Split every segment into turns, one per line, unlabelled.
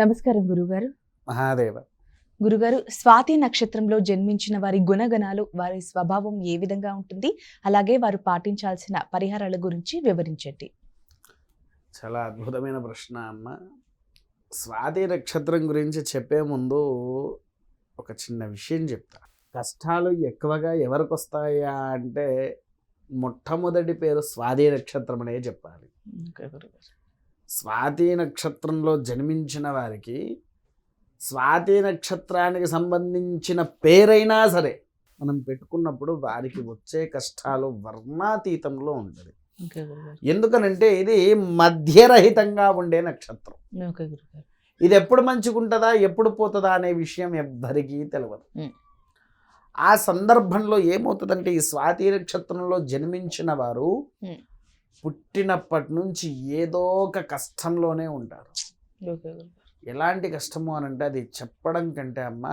నమస్కారం గురుగారు.
మహాదేవ.
గురుగారు, స్వాతి నక్షత్రంలో జన్మించిన వారి గుణగణాలు, వారి స్వభావం ఏ విధంగా ఉంటుంది, అలాగే వారు పాటించాల్సిన పరిహారాల గురించి వివరించండి.
చాలా అద్భుతమైన ప్రశ్న అమ్మ. స్వాతి నక్షత్రం గురించి చెప్పే ముందు ఒక చిన్న విషయం చెప్తా. కష్టాలు ఎక్కువగా ఎవరికి వస్తాయా అంటే మొట్టమొదటి పేరు స్వాతి నక్షత్రం అనే చెప్పాలి. స్వాతి నక్షత్రంలో జన్మించిన వారికి స్వాతి నక్షత్రానికి సంబంధించిన పేరైనా సరే మనం పెట్టుకున్నప్పుడు వారికి వచ్చే కష్టాలు వర్ణాతీతంలో ఉంటుంది. ఎందుకనంటే ఇది మధ్యరహితంగా ఉండే నక్షత్రం. ఇది ఎప్పుడు మంచిగుంటుందా ఎప్పుడు పోతుందా అనే విషయం ఎవ్వరికీ తెలియదు. ఆ సందర్భంలో ఏమవుతుందంటే ఈ స్వాతి నక్షత్రంలో జన్మించిన వారు పుట్టినప్పటి నుంచి ఏదో ఒక కష్టంలోనే ఉంటారు. ఎలాంటి కష్టము అని అంటే అది చెప్పడం కంటే అమ్మ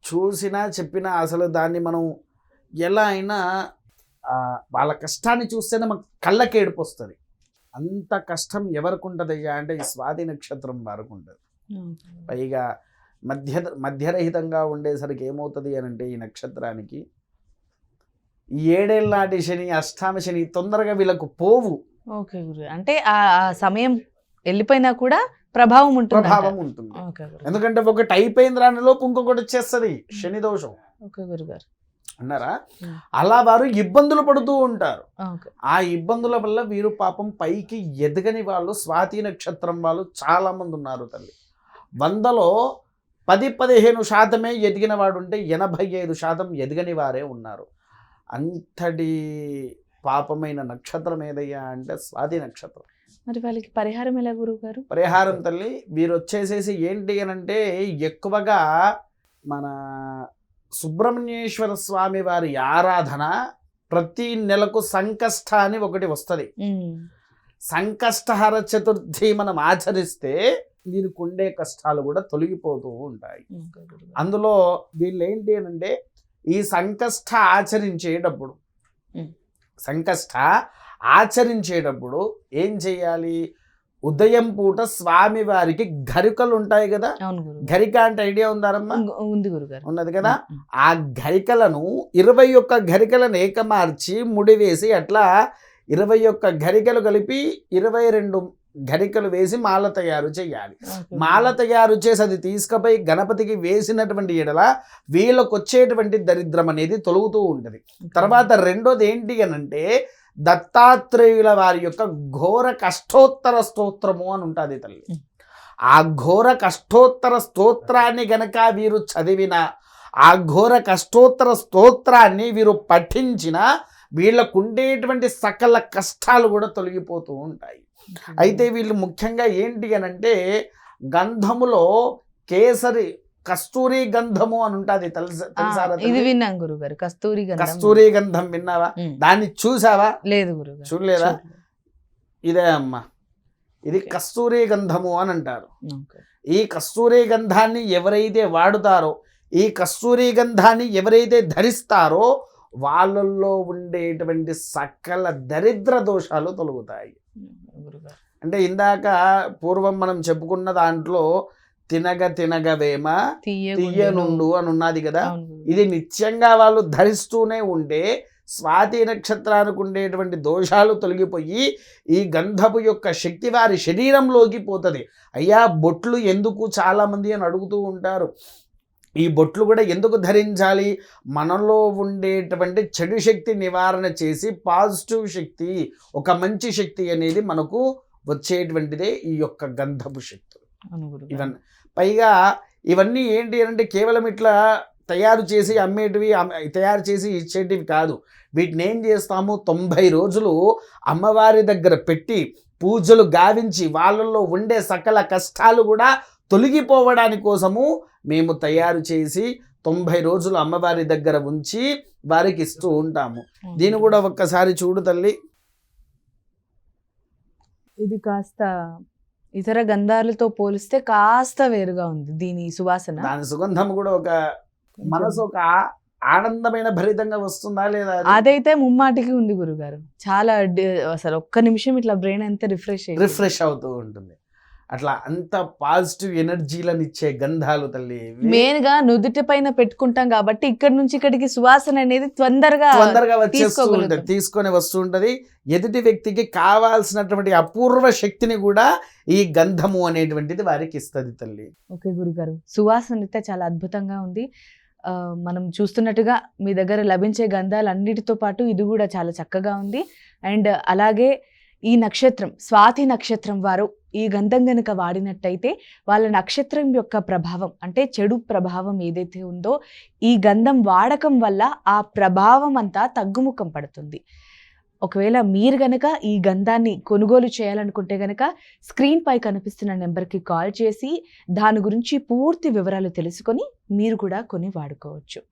చూసినా చెప్పినా అసలు దాన్ని మనం ఎలా అయినా వాళ్ళ కష్టాన్ని చూస్తేనే మనకు కళ్ళకి ఏడుపు వస్తుంది. అంత కష్టం ఎవరికి ఉంటుంది అయ్యా అంటే ఈ స్వాతి నక్షత్రం వారికి ఉంటుంది. పైగా మధ్యరహితంగా ఉండేసరికి ఏమవుతుంది అని అంటే ఈ నక్షత్రానికి 7 ఏళ్ళ నాటి శని, అష్టామ శని తొందరగా వీళ్ళకు పోవు.
ఓకే గురు, అంటే ఆ సమయం వెళ్ళిపోయినా కూడా ప్రభావం ఉంటుంది.
ఎందుకంటే ఒకటి అయిపోయింది రానిలోపు ఇంకొకటి వచ్చేస్తుంది శని దోషం.
ఓకే గురుగారు
అన్నారా? అలా వారు ఇబ్బందులు పడుతూ ఉంటారు. ఆ ఇబ్బందుల వల్ల వీరు పాపం పైకి ఎదగని వాళ్ళు స్వాతి నక్షత్రం వాళ్ళు చాలా మంది ఉన్నారు తల్లి. 100లో 10-15% ఎదిగిన వాడు ఉంటే 85% ఎదగని వారే ఉన్నారు. అంతటి పాపమైన నక్షత్రం ఏదయ్యా అంటే స్వాతి నక్షత్రం.
మరి వాళ్ళకి పరిహారం ఎలా గురువు గారు?
పరిహారం తల్లి వీరు వచ్చేసేసి ఏంటి అని అంటే ఎక్కువగా మన సుబ్రహ్మణ్యేశ్వర స్వామి వారి ఆరాధన ప్రతి నెలకు సంకష్ట అని ఒకటి వస్తుంది. సంకష్టహర చతుర్థి మనం ఆచరిస్తే వీరికి ఉండే కష్టాలు కూడా తొలగిపోతూ ఉంటాయి. అందులో వీళ్ళు ఏంటి అని అంటే ఈ సంకష్ట ఆచరించేటప్పుడు ఏం చేయాలి? ఉదయం పూట స్వామి వారికి గరికలు ఉంటాయి కదా. గరిక అంటే ఐడియా ఉందారమ్మా? ఉన్నది కదా. ఆ గరికలను 21 గరికలను ఏకమార్చి ముడివేసి అట్లా 21 గరికలు కలిపి 22 గరికలు వేసి మాల తయారు చేయాలి. మాల తయారు చేసి అది తీసుకుపోయి గణపతికి వేసినటువంటి ఎడల వీళ్ళకు వచ్చేటువంటి దరిద్రం అనేది తొలుగుతూ ఉంటుంది. తర్వాత రెండోది ఏంటి అనంటే దత్తాత్రేయుల వారి యొక్క ఘోర కష్టోత్తర స్తోత్రము అని ఉంటుంది తల్లి. ఆ ఘోర కష్టోత్తర స్తోత్రాన్ని గనక వీరు చదివిన, ఆ ఘోర కష్టోత్తర స్తోత్రాన్ని వీరు పఠించిన వీళ్ళకు ఉండేటువంటి సకల కష్టాలు కూడా తొలగిపోతూ ఉంటాయి. అయితే వీళ్ళు ముఖ్యంగా ఏంటి అనంటే గంధములో కస్తూరి గంధము అని ఉంటుంది తెలుసా?
ఇది విన్నాం గురుగారు.
కస్తూరి గంధం విన్నావా? దాన్ని చూసావా?
లేదు గురుగారు.
చూడలేదా? ఇదే అమ్మా, ఇది కస్తూరి గంధము అని అంటారు. ఈ కస్తూరి గంధాన్ని ఎవరైతే వాడుతారో, ఈ కస్తూరి గంధాన్ని ఎవరైతే ధరిస్తారో వాళ్ళల్లో ఉండేటువంటి సకల దరిద్ర దోషాలు తొలగుతాయి. అంటే ఇందాక పూర్వం మనం చెప్పుకున్న దాంట్లో తినగవేమ తీయనుండు అని ఉన్నది కదా. ఇది నిత్యంగా వాళ్ళు ధరిస్తూనే ఉంటే స్వాతి నక్షత్రానికి ఉండేటువంటి దోషాలు తొలగిపోయి ఈ గంధపు యొక్క శక్తి వారి శరీరంలోకి పోతుంది. అయ్యా బొట్లు ఎందుకు చాలామంది అని అడుగుతూ ఉంటారు. ఈ బొట్లు కూడా ఎందుకు ధరించాలి? మనలో ఉండేటువంటి చెడు శక్తి నివారణ చేసి పాజిటివ్ శక్తి, ఒక మంచి శక్తి అనేది మనకు వచ్చేటువంటిదే ఈ యొక్క గంధపు శక్తి. ఇవన్నీ పైగా ఇవన్నీ ఏంటి అంటే కేవలం ఇట్లా తయారు చేసి అమ్మేటివి, తయారు చేసి ఇచ్చేటివి కాదు. వీటిని ఏం చేస్తాము? 90 రోజులు అమ్మవారి దగ్గర పెట్టి పూజలు గావించి వాళ్ళల్లో ఉండే సకల కష్టాలు కూడా తొలగిపోవడానికి కోసము మేము తయారు చేసి 90 రోజులు అమ్మవారి దగ్గర ఉంచి వారికి ఇస్తూ ఉంటాము. దీన్ని కూడా ఒక్కసారి చూడు తల్లి.
ఇది కాస్త ఇతర గంధాలతో పోలిస్తే కాస్త వేరుగా ఉంది దీని సువాసన.
దాని సుగంధం కూడా ఒక మనసు ఒక ఆనందమైన భరితంగా వస్తుందా లేదా?
అదైతే ముమ్మాటికి ఉంది గురుగారు. చాలా అసలు ఒక్క నిమిషం ఇట్లా బ్రెయిన్ అంతా రిఫ్రెష్
అవుతూ ఉంటుంది. అట్లా అంత పాజిటివ్ ఎనర్జీలను ఇచ్చే గంధాలు తల్లి ఇవి.
మెయిన్ గా నుదుటి పైన పెట్టుకుంటాం కాబట్టి ఇక్కడ నుంచి ఇక్కడికి సువాసన అనేది తొందరగా
వచ్చేస్తూ
తీసుకోగలుగుతాం.
ఉంటుంది, తీసుకొని వస్తూ ఉంటది. ఎదుటి వ్యక్తికి కావాల్సినటువంటి అపూర్వ శక్తిని కూడా ఈ గంధము అనేటువంటిది వారికి ఇస్తుంది తల్లి.
ఓకే గురుగారు, సువాసన అయితే చాలా అద్భుతంగా ఉంది. మనం చూస్తున్నట్టుగా మీ దగ్గర లభించే గంధాలు అన్నిటితో పాటు ఇది కూడా చాలా చక్కగా ఉంది. అండ్ అలాగే ఈ నక్షత్రం స్వాతి నక్షత్రం వారు ఈ గంధం గనుక వాడినట్టయితే వాళ్ళ నక్షత్రం యొక్క ప్రభావం అంటే చెడు ప్రభావం ఏదైతే ఉందో ఈ గంధం వాడకం వల్ల ఆ ప్రభావం అంతా తగ్గుముఖం పడుతుంది. ఒకవేళ మీరు గనక ఈ గంధాన్ని కొనుగోలు చేయాలనుకుంటే గనక స్క్రీన్ పై కనిపిస్తున్న నెంబర్కి కాల్ చేసి దాని గురించి పూర్తి వివరాలు తెలుసుకొని మీరు కూడా కొని వాడుకోవచ్చు.